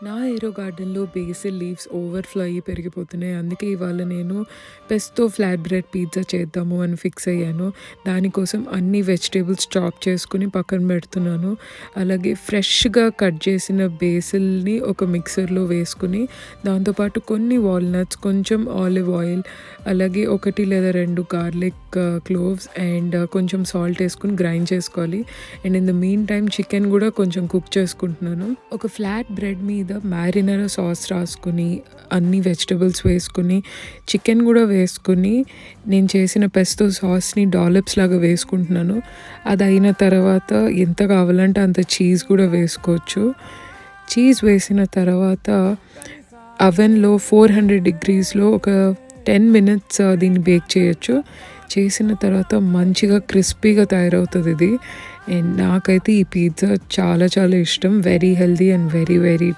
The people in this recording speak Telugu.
నా ఏరో గార్డెన్‌లో బేసిల్ లీవ్స్ ఓవర్‌ఫ్లో అయ్యి పెరిగిపోతున్నాయి. అందుకే ఇవాళ నేను పెస్తో ఫ్లాట్ బ్రెడ్ పిజ్జా చేద్దాము అని ఫిక్స్ అయ్యాను. దానికోసం అన్ని వెజిటబుల్స్ చాప్ చేసుకొని పక్కన పెడుతున్నాను. అలాగే ఫ్రెష్‌గా కట్ చేసిన బేసిల్‌ని ఒక మిక్సర్‌లో వేసుకొని, దాంతోపాటు కొన్ని వాల్‌నట్స్, కొంచెం ఆలివ్ ఆయిల్, అలాగే 1 లేదా 2 గార్లిక్ క్లోవ్స్ అండ్ కొంచెం సాల్ట్ వేసుకొని గ్రైండ్ చేసుకోవాలి. And in the mean time chicken కూడా కొంచెం కుక్ చేసుకుంటున్నాను. ఒక ఫ్లాట్ బ్రెడ్ మీద మ్యారినేరో సాస్ రాసుకొని, అన్ని వెజిటబుల్స్ వేసుకొని, చికెన్ కూడా వేసుకొని, నేను చేసిన పెస్తో సాస్ని డాలప్స్ లాగా వేసుకుంటున్నాను. అది అయిన తర్వాత ఎంత కావాలంటే అంత చీజ్ కూడా వేసుకోవచ్చు. చీజ్ వేసిన తర్వాత అవెన్లో 400 డిగ్రీస్లో ఒక 10 మినిట్స్ దీన్ని బేక్ చేయొచ్చు. చేసిన తర్వాత మంచిగా క్రిస్పీగా తయారవుతుంది ఇది. అండ్ నాకైతే ఈ పిజ్జా చాలా చాలా ఇష్టం. Very healthy and very very